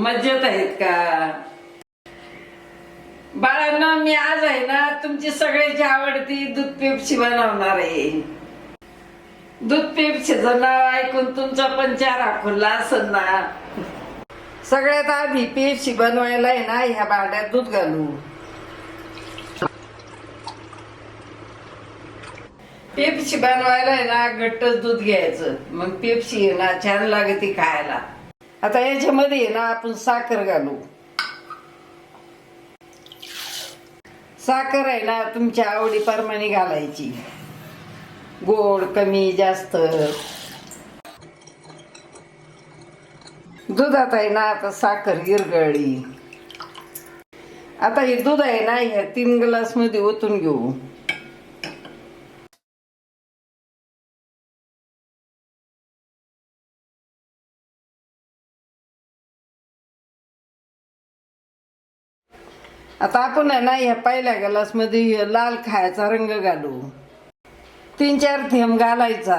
मजेत आहेत का बाळांनो? मी आज आहे ना तुमची सगळ्याची आवडती दूध पेप्सी बनवणार आहे. दूध पेप्सीचं नाव ऐकून तुमचा पण चेहरा खुलला असेल ना. सगळ्यात आधी पेप्सी बनवायला आहे ना ह्या भांड्यात दूध घालू. पेप्सी बनवायला आहे ना घट्टच दूध घ्यायचं, मग पेप्सी आहे ना छान लागते खायला. आता याच्यामध्ये आहे ना आपण साखर घालू. साखर आहे ना तुमच्या आवडीप्रमाणे घालायची, गोड कमी जास्त. दुधात आहे ना आता साखर विरघळली. आता हे दूध आहे ना ह्या 3 ग्लास मध्ये ओतून घेऊ. आता आपण आहे ना ह्या पहिल्या ग्लास मध्ये लाल खायचा रंग घालू. 3-4 थेंब घालायचा.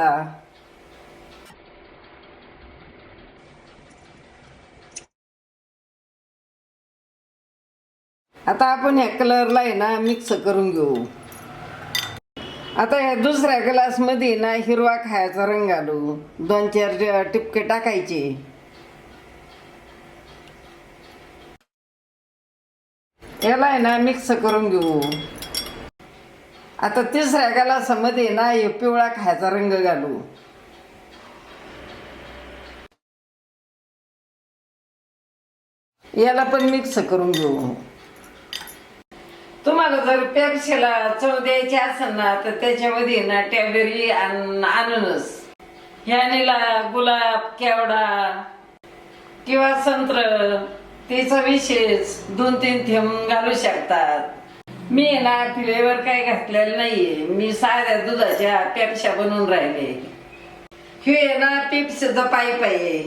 आता आपण ह्या कलरला आहे ना मिक्स करून घेऊ. आता ह्या दुसऱ्या ग्लास मध्ये ना हिरवा खायचा रंग घालू. 2-4 टिपके टाकायचे. याला आहे ना मिक्स करून घेऊ. आता तिसऱ्या ग्लासामध्ये ना हे पिवळा खायचा रंग घालू. याला पण मिक्स करून घेऊ. तुम्हाला जर पेप्सीला चव द्यायची असेल ना तर त्याच्यामध्ये ना स्ट्रॉबेरी आणि अननस, ह्यानीला गुलाब, केवडा किंवा संत्र त्याचा विशेष 2-3 थेंब घालू शकतात. मी ना फ्लेवर काय घातलेलं नाहीये. मी साध्या दुधाच्या पेप्स्या बनवून राहिले. हे ना पेप्सीचा पाईप आहे.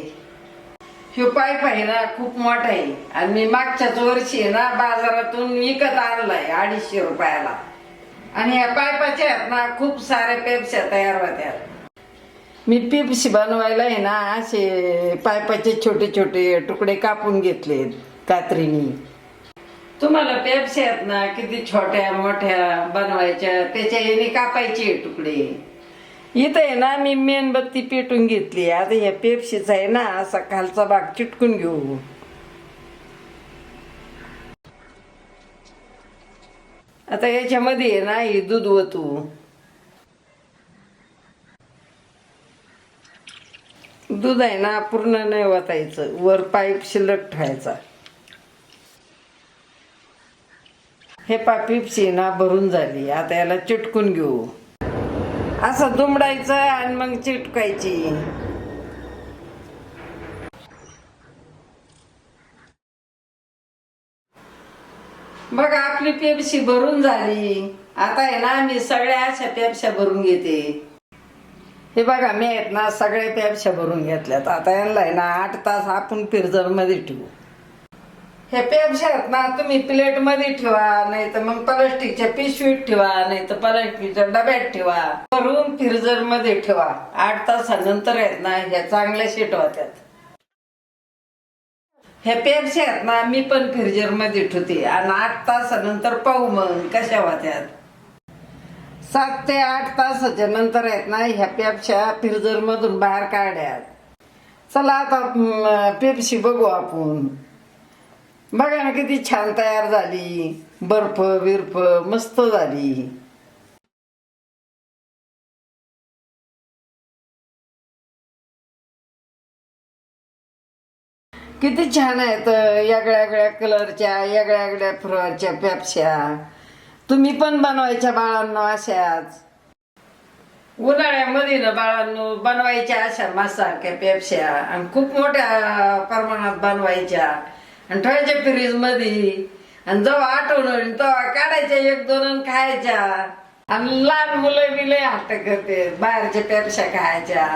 हे पाईप आहे ना खूप मोठा आहे आणि मी मागच्याच वर्षी ना बाजारातून विकत आणलाय 250 रुपयाला. आणि या पाईपाच्या आहेत ना खूप साऱ्या पेप्स्या तयार होत्या. मी पेप्सी बनवायला आहे ना असे पाईपाचे छोटे छोटे तुकडे कापून घेतलेत कात्रीनी. तुम्हाला पेप्सी आहेत ना किती छोट्या मोठ्या बनवायच्या त्याच्या याने कापायचे तुकडे. इथं आहे ना मी मेणबत्ती पेटून घेतली. आता ह्या पेप्सीचा आहे ना असा खालचा भाग चिटकून घेऊ. आता याच्यामध्ये आहे ना हे दूध ओतू. दूध आहे ना पूर्ण नाही ओतायचं, वर पाईप शिल्लक ठेवायचा. हे पेप्सी ना भरून झाली. आता याला चिटकून घेऊ. असं दुमडायचं आणि मग चिटकायची. बघा आपली पेप्सी भरून झाली. आता आहे ना मी सगळ्या अशा पेप्स्या भरून घेते. हे बघा मी आहेत ना सगळ्या पेप्स्या भरून घेतल्यात. आता यांना आहे ना 8 तास आपण फ्रीजर मध्ये ठेवू. हे पेप्स्या आहेत ना तुम्ही प्लेट मध्ये ठेवा, नाही तर मग प्लास्टिकच्या पिशवीत ठेवा, नाही तर प्लास्टिकच्या डब्यात ठेवा. भरून फ्रीजर मध्ये ठेवा. 8 तासानंतर आहेत ना ह्या चांगल्या सेट होत्यात. ह्या पेप्स्या आहेत ना मी पण फ्रीजर मध्ये ठेवते आणि 8 तासानंतर पाहू मग कशा होत्यात. 7 ते 8 तासाच्या नंतर आहेत ना ह्या पेप्स्या फ्रीजर मधून बाहेर काढ्यात. चला आता पेप्सी बघू आपण. बघा ना किती छान तयार झाली. बर्फ बिर्फ मस्त झाली. किती छान आहेत वेगळ्या वेगळ्या कलरच्या वेगळ्या वेगळ्या फ्लेवरच्या पेप्स्या. तुम्ही पण बनवायच्या बाळांनो अशाच. उन्हाळ्यामध्ये ना बाळांनो बनवायच्या अशा मसारख्या पेप्स्या आणि खूप मोठ्या प्रमाणात बनवायच्या आणि ठेवायच्या फ्रीज मध्ये. आणि जेव्हा आठवण तेव्हा काढायच्या 1-2 आणि खायच्या. आणि लहान मुलं बी लय हट्ट करते बाहेरच्या पेप्स्या खायच्या.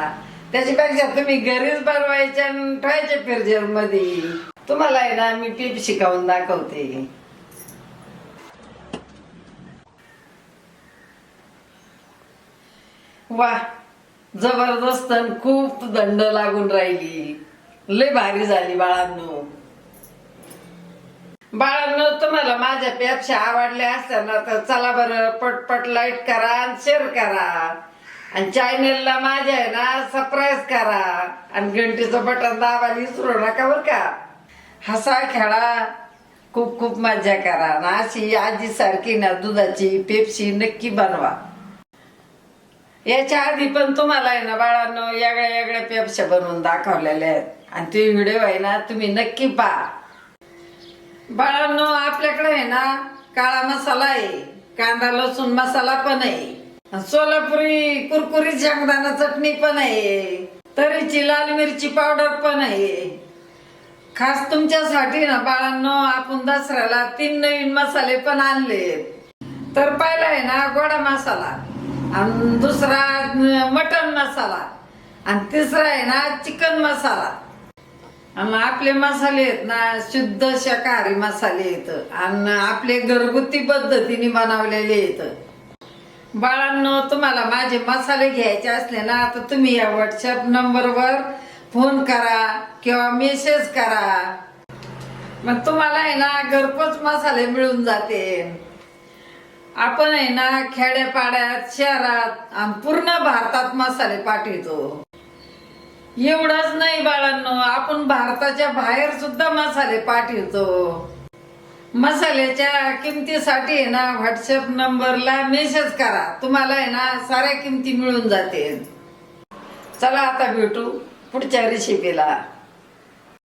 त्याच्यापेक्षा तुम्ही घरीच बनवायच्या आणि ठेवायच्या फ्रीजर मध्ये. तुम्हाला आहे ना मी पेप्सी खाऊन दाखवते. वा जबरदस्त. खूप थंड लागून राहिली. लय भारी झाली बाळांनो. बाळांनो, तुम्हाला माझ्या पेप्सी आवडल्या असत्या ना तर चला बरं पटपट लाईक करा आणि शेअर करा आणि चॅनेलला माझ्या आहे ना सबस्क्राईब करा आणि घंटीचं बटन दाबायला विसरू नका बरं का. हसा खेळा, खूप खूप मजा करा ना. अशी आजी सारखी ना दुधाची पेप्सी नक्की बनवा. याच्या आधी पण तुम्हाला आहे ना बाळांनो वेगळ्या वेगळ्या पेप्स्या बनवून दाखवलेल्या आहेत आणि ते व्हिडिओ आहे ना तुम्ही नक्की पहा. बाळांनो, आपल्याकडे आहे ना काळा मसाला आहे, कांदा लसूण मसाला पण आहे, सोलापुरी कुरकुरी शेंगदाणा चटणी पण आहे, तरीची लाल मिरची पावडर पण आहे. खास तुमच्यासाठी ना बाळांनो आपण दसऱ्याला 3 नवीन मसाले पण आणले. तर पहिला आहे ना गोडा मसाला आणि दुसरा मटन मसाला आणि तिसरा आहे ना चिकन मसाला. आणि आपले मसाले आहेत ना शुद्ध शाकाहारी मसाले आहेत आणि आपले घरगुती पद्धतीने बनवलेले आहेत. बाळांनो, तुम्हाला माझे मसाले घ्यायचे असले ना तर तुम्ही या व्हॉट्सअप नंबरवर फोन करा किंवा मेसेज करा. मग तुम्हाला आहे ना घरपोच मसाले मिळून जाते. आपण आहे ना खेड्यापाड्यात शहरात आणि पूर्ण भारतात मसाले पाठवतो. एवढंच नाही बाळांनो, आपण भारताच्या बाहेर सुद्धा मसाले पाठवतो. मसाल्याच्या किमतीसाठी आहे ना व्हॉट्सअप नंबरला मेसेज करा, तुम्हाला आहे ना साऱ्या किमती मिळून जाते. चला आता भेटू पुढच्या रेसिपीला.